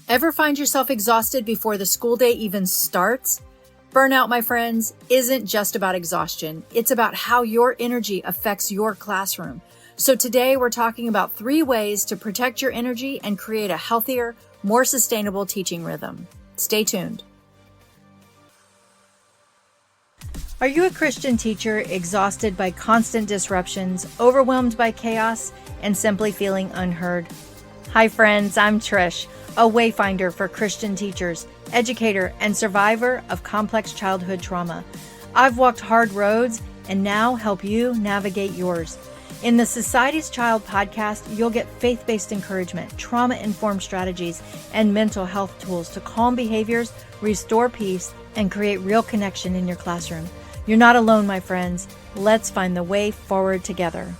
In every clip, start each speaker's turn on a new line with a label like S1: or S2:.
S1: Ever find yourself exhausted before the school day even starts? Burnout, my friends, isn't just about exhaustion. It's about how your energy affects your classroom. So today we're talking about 3 ways to protect your energy and create a healthier, more sustainable teaching rhythm. Stay tuned. Are you a Christian teacher exhausted by constant disruptions, overwhelmed by chaos, and simply feeling unheard? Hi friends, I'm Trish, a wayfinder for Christian teachers, educator, and survivor of complex childhood trauma. I've walked hard roads and now help you navigate yours. In the Society's Child podcast, you'll get faith-based encouragement, trauma-informed strategies, and mental health tools to calm behaviors, restore peace, and create real connection in your classroom. You're not alone, my friends. Let's find the way forward together.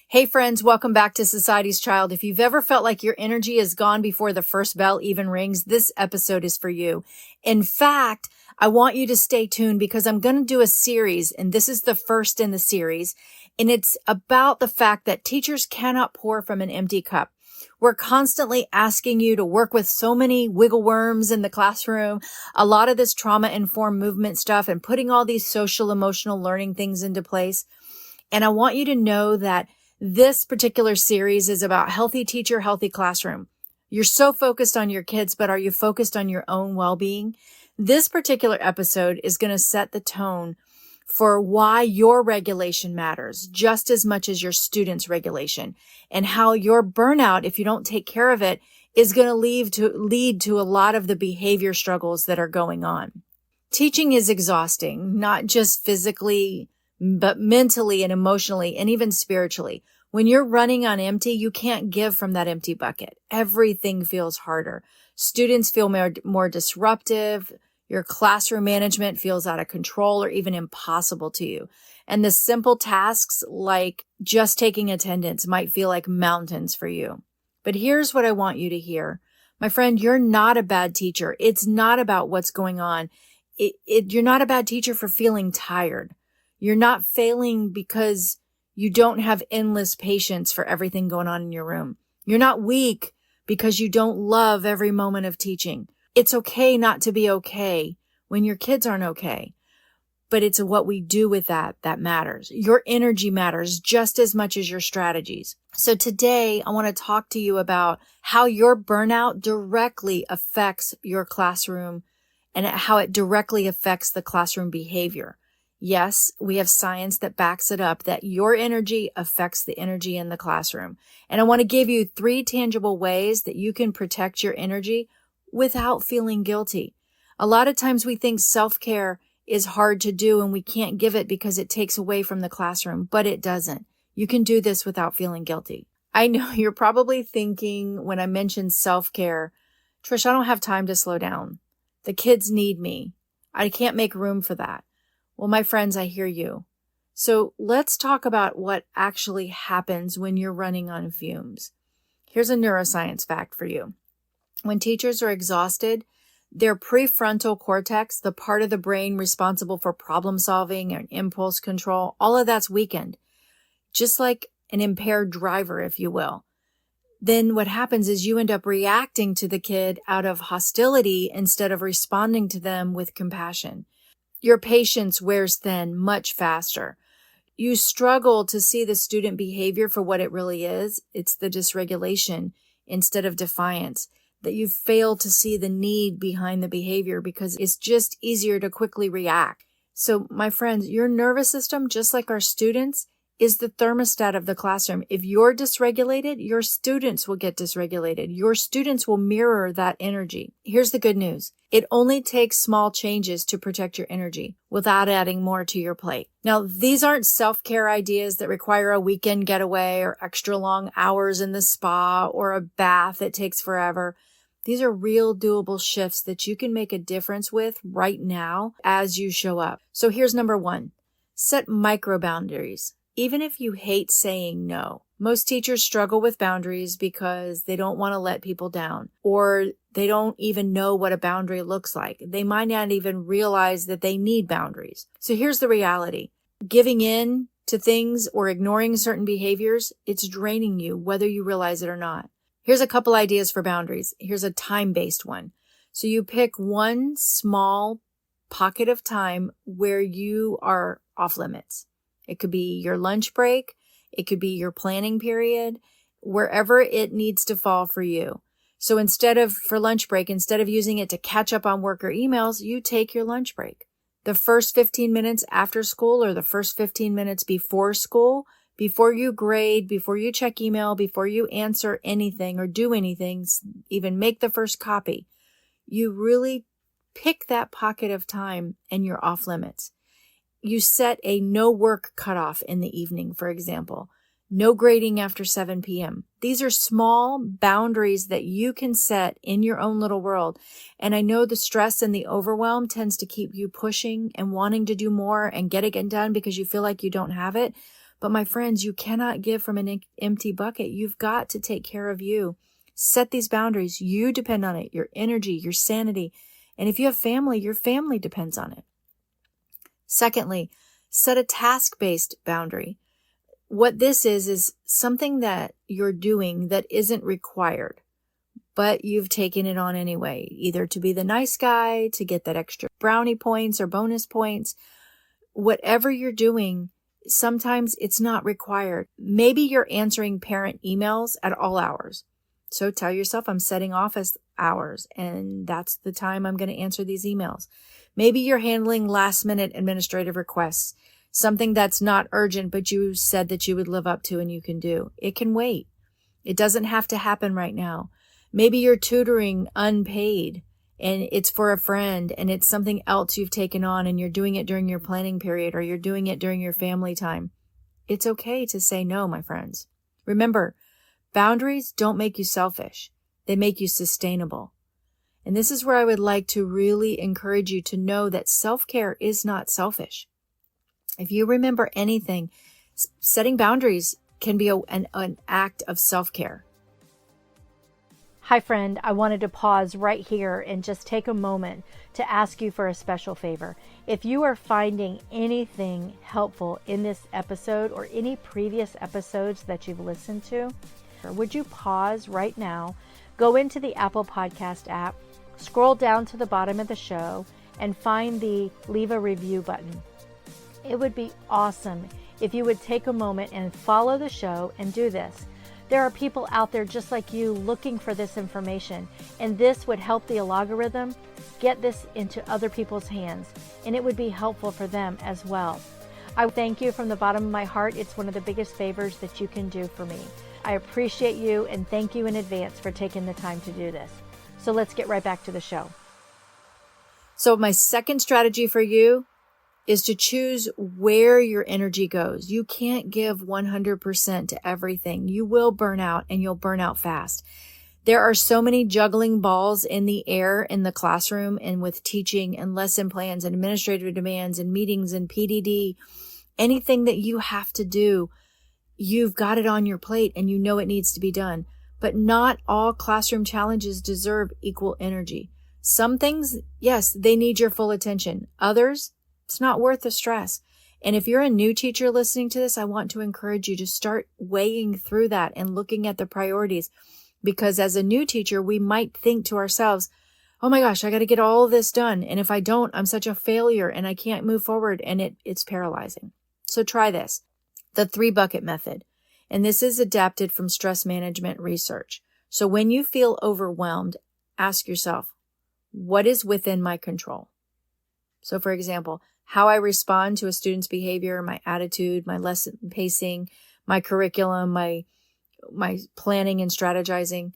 S1: Hey friends, welcome back to Society's Child. If you've ever felt like your energy is gone before the first bell even rings, this episode is for you. In fact, I want you to stay tuned because I'm going to do a series, and this is the first in the series, and it's about the fact that teachers cannot pour from an empty cup. We're constantly asking you to work with so many wiggle worms in the classroom, a lot of this trauma-informed movement stuff, and putting all these social, emotional learning things into place. And I want you to know that this particular series is about healthy teacher, healthy classroom. You're so focused on your kids, but are you focused on your own well-being? This particular episode is going to set the tone for why your regulation matters just as much as your students' regulation, and how your burnout, if you don't take care of it, is going to lead to a lot of the behavior struggles that are going on. Teaching is exhausting, not just physically, but mentally and emotionally and even spiritually. When you're running on empty, you can't give from that empty bucket. Everything feels harder. Students feel more disruptive. Your classroom management feels out of control or even impossible to you. And the simple tasks like just taking attendance might feel like mountains for you. But here's what I want you to hear. My friend, you're not a bad teacher. It's not about what's going on. You're not a bad teacher for feeling tired. You're not failing because you don't have endless patience for everything going on in your room. You're not weak because you don't love every moment of teaching. It's okay not to be okay when your kids aren't okay, but it's what we do with that matters. Your energy matters just as much as your strategies. So today I want to talk to you about how your burnout directly affects your classroom and how it directly affects the classroom behavior. Yes, we have science that backs it up, that your energy affects the energy in the classroom. And I want to give you 3 tangible ways that you can protect your energy without feeling guilty. A lot of times we think self-care is hard to do and we can't give it because it takes away from the classroom, but it doesn't. You can do this without feeling guilty. I know you're probably thinking when I mention self-care, Trish, I don't have time to slow down. The kids need me. I can't make room for that. Well, my friends, I hear you. So let's talk about what actually happens when you're running on fumes. Here's a neuroscience fact for you. When teachers are exhausted, their prefrontal cortex, the part of the brain responsible for problem solving and impulse control, all of that's weakened, just like an impaired driver, if you will. Then what happens is you end up reacting to the kid out of hostility instead of responding to them with compassion. Your patience wears thin much faster. You struggle to see the student behavior for what it really is. It's the dysregulation instead of defiance. That you fail to see the need behind the behavior because it's just easier to quickly react. So my friends, your nervous system, just like our students, is the thermostat of the classroom. If you're dysregulated, your students will get dysregulated. Your students will mirror that energy. Here's the good news. It only takes small changes to protect your energy without adding more to your plate. Now, these aren't self-care ideas that require a weekend getaway or extra long hours in the spa or a bath that takes forever. These are real doable shifts that you can make a difference with right now as you show up. So here's number 1. Set micro boundaries. Even if you hate saying no, most teachers struggle with boundaries because they don't want to let people down, or they don't even know what a boundary looks like. They might not even realize that they need boundaries. So here's the reality. Giving in to things or ignoring certain behaviors, it's draining you, whether you realize it or not. Here's a couple ideas for boundaries. Here's a time-based one. So you pick one small pocket of time where you are off limits. It could be your lunch break. It could be your planning period, wherever it needs to fall for you. So for lunch break, instead of using it to catch up on work or emails, you take your lunch break. The first 15 minutes after school or the first 15 minutes before school, before you grade, before you check email, before you answer anything or do anything, even make the first copy, you really pick that pocket of time and you're off limits. You set a no work cutoff in the evening, for example. No grading after 7 p.m. These are small boundaries that you can set in your own little world. And I know the stress and the overwhelm tends to keep you pushing and wanting to do more and get it done because you feel like you don't have it. But my friends, you cannot give from an empty bucket. You've got to take care of you. Set these boundaries. You depend on it, your energy, your sanity. And if you have family, your family depends on it. Secondly, set a task-based boundary. What this is something that you're doing that isn't required, but you've taken it on anyway, either to be the nice guy, to get that extra brownie points or bonus points. Whatever you're doing, sometimes it's not required. Maybe you're answering parent emails at all hours. So tell yourself, I'm setting office hours, and that's the time I'm going to answer these emails. Maybe you're handling last-minute administrative requests, something that's not urgent, but you said that you would live up to and you can do. It can wait. It doesn't have to happen right now. Maybe you're tutoring unpaid and it's for a friend and it's something else you've taken on and you're doing it during your planning period or you're doing it during your family time. It's okay to say no, my friends. Remember, boundaries don't make you selfish. They make you sustainable. And this is where I would like to really encourage you to know that self-care is not selfish. If you remember anything, setting boundaries can be an act of self-care. Hi, friend. I wanted to pause right here and just take a moment to ask you for a special favor. If you are finding anything helpful in this episode or any previous episodes that you've listened to, would you pause right now, go into the Apple Podcast app, scroll down to the bottom of the show, and find the Leave a Review button. It would be awesome if you would take a moment and follow the show and do this. There are people out there just like you looking for this information, and this would help the algorithm get this into other people's hands, and it would be helpful for them as well. I thank you from the bottom of my heart. It's one of the biggest favors that you can do for me. I appreciate you and thank you in advance for taking the time to do this. So let's get right back to the show. So my second strategy for you is to choose where your energy goes. You can't give 100% to everything. You will burn out and you'll burn out fast. There are so many juggling balls in the air in the classroom and with teaching and lesson plans and administrative demands and meetings and PDD. Anything that you have to do, you've got it on your plate and you know it needs to be done. But not all classroom challenges deserve equal energy. Some things, yes, they need your full attention. Others, it's not worth the stress. And if you're a new teacher listening to this, I want to encourage you to start weighing through that and looking at the priorities. Because as a new teacher, we might think to ourselves, oh my gosh, I got to get all of this done. And if I don't, I'm such a failure and I can't move forward, and it's paralyzing. So try this, the 3-bucket method. And this is adapted from stress management research. So when you feel overwhelmed, ask yourself, what is within my control? So for example, how I respond to a student's behavior, my attitude, my lesson pacing, my curriculum, my planning and strategizing,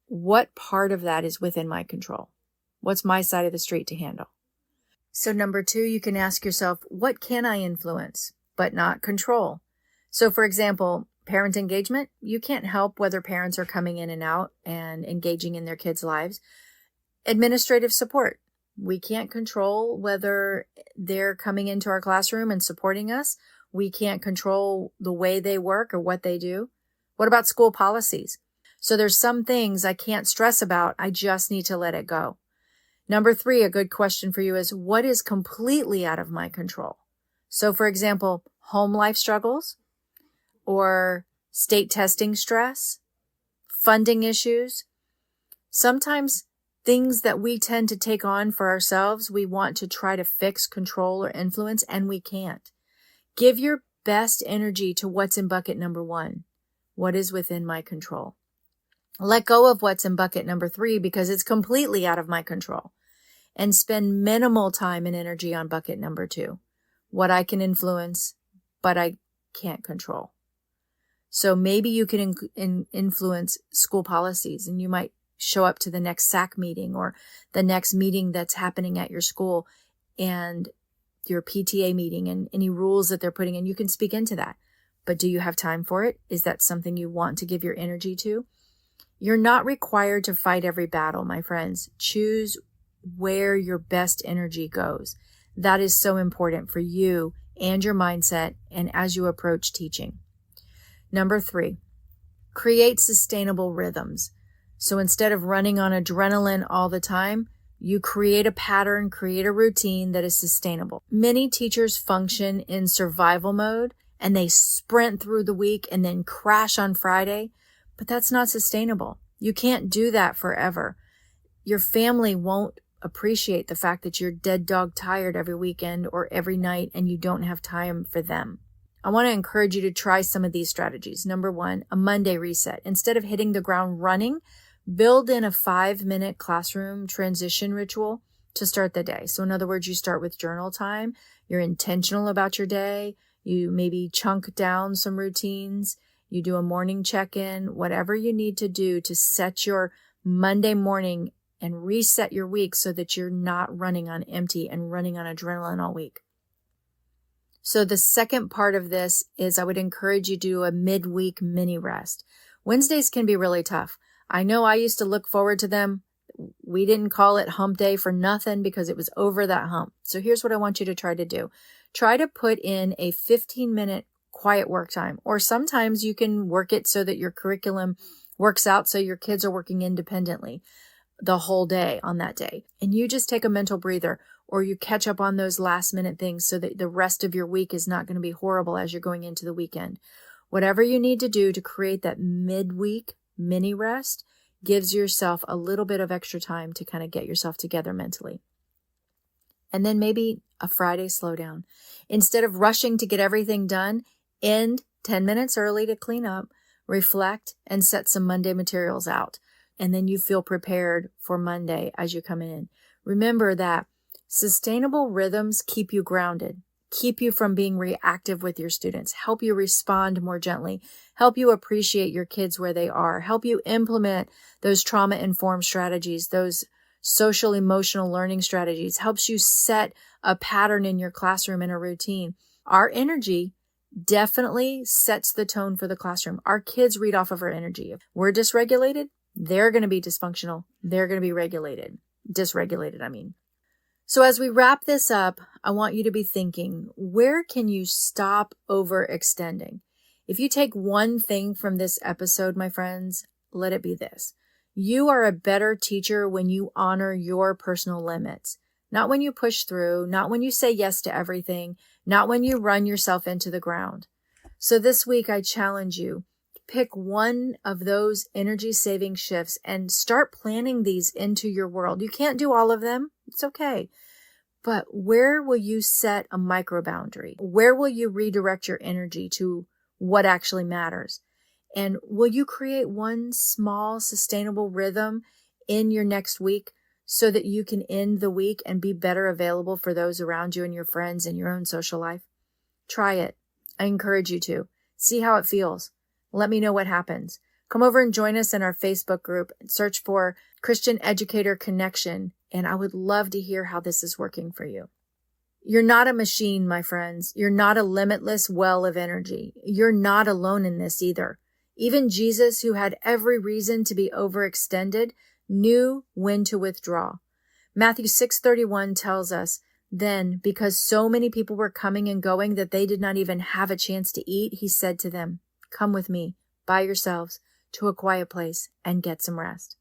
S1: what part of that is within my control? What's my side of the street to handle? So number 2, you can ask yourself, what can I influence but not control? So for example, parent engagement, you can't help whether parents are coming in and out and engaging in their kids' lives. Administrative support. We can't control whether they're coming into our classroom and supporting us. We can't control the way they work or what they do. What about school policies? So there's some things I can't stress about. I just need to let it go. Number 3, a good question for you is, what is completely out of my control? So for example, home life struggles, or state testing stress, funding issues. Sometimes things that we tend to take on for ourselves, we want to try to fix, control, or influence, and we can't. Give your best energy to what's in bucket number 1. What is within my control? Let go of what's in bucket number 3 because it's completely out of my control. And spend minimal time and energy on bucket number 2. What I can influence, but I can't control. So maybe you can influence school policies, and you might show up to the next SAC meeting or the next meeting that's happening at your school and your PTA meeting and any rules that they're putting in. You can speak into that. But do you have time for it? Is that something you want to give your energy to? You're not required to fight every battle, my friends. Choose where your best energy goes. That is so important for you and your mindset and as you approach teaching. Number 3, create sustainable rhythms. So instead of running on adrenaline all the time, you create a pattern, create a routine that is sustainable. Many teachers function in survival mode and they sprint through the week and then crash on Friday, but that's not sustainable. You can't do that forever. Your family won't appreciate the fact that you're dead dog tired every weekend or every night and you don't have time for them. I want to encourage you to try some of these strategies. Number 1, a Monday reset. Instead of hitting the ground running, build in a 5-minute classroom transition ritual to start the day. So in other words, you start with journal time. You're intentional about your day. You maybe chunk down some routines. You do a morning check-in, whatever you need to do to set your Monday morning and reset your week so that you're not running on empty and running on adrenaline all week. So the second part of this is I would encourage you to do a midweek mini rest. Wednesdays can be really tough. I know I used to look forward to them. We didn't call it hump day for nothing because it was over that hump. So here's what I want you to try to do. Try to put in a 15-minute quiet work time, or sometimes you can work it so that your curriculum works out so your kids are working independently the whole day on that day. And you just take a mental breather, or you catch up on those last minute things so that the rest of your week is not going to be horrible as you're going into the weekend. Whatever you need to do to create that midweek mini rest gives yourself a little bit of extra time to kind of get yourself together mentally. And then maybe a Friday slowdown. Instead of rushing to get everything done, end 10 minutes early to clean up, reflect, and set some Monday materials out. And then you feel prepared for Monday as you come in. Remember that sustainable rhythms keep you grounded, keep you from being reactive with your students, help you respond more gently, help you appreciate your kids where they are, help you implement those trauma-informed strategies, those social emotional learning strategies, helps you set a pattern in your classroom and a routine. Our energy definitely sets the tone for the classroom. Our kids read off of our energy. If we're dysregulated, they're going to be dysfunctional. They're going to be dysregulated, I mean. So as we wrap this up, I want you to be thinking, where can you stop overextending? If you take one thing from this episode, my friends, let it be this. You are a better teacher when you honor your personal limits. Not when you push through, not when you say yes to everything, not when you run yourself into the ground. So this week, I challenge you, pick one of those energy-saving shifts and start planning these into your world. You can't do all of them. It's okay. But where will you set a micro boundary? Where will you redirect your energy to what actually matters? And will you create one small sustainable rhythm in your next week so that you can end the week and be better available for those around you and your friends and your own social life? Try it. I encourage you to. See how it feels. Let me know what happens. Come over and join us in our Facebook group and search for Christian Educator Connection. And I would love to hear how this is working for you. You're not a machine, my friends. You're not a limitless well of energy. You're not alone in this either. Even Jesus, who had every reason to be overextended, knew when to withdraw. Matthew 6:31 tells us, then, because so many people were coming and going that they did not even have a chance to eat, he said to them, come with me by yourselves to a quiet place and get some rest.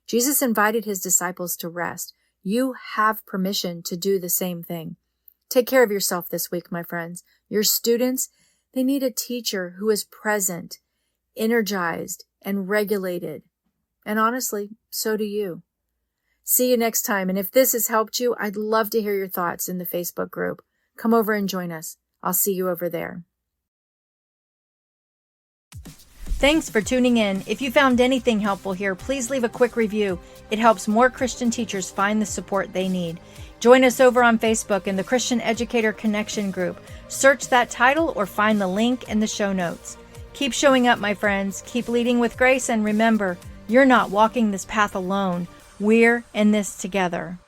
S1: Jesus invited his disciples to rest. You have permission to do the same thing. Take care of yourself this week, my friends. Your students, they need a teacher who is present, energized, and regulated. And honestly, so do you. See you next time. And if this has helped you, I'd love to hear your thoughts in the Facebook group. Come over and join us. I'll see you over there. Thanks for tuning in. If you found anything helpful here, please leave a quick review. It helps more Christian teachers find the support they need. Join us over on Facebook in the Christian Educator Connection group. Search that title or find the link in the show notes. Keep showing up, my friends. Keep leading with grace, and remember, you're not walking this path alone. We're in this together.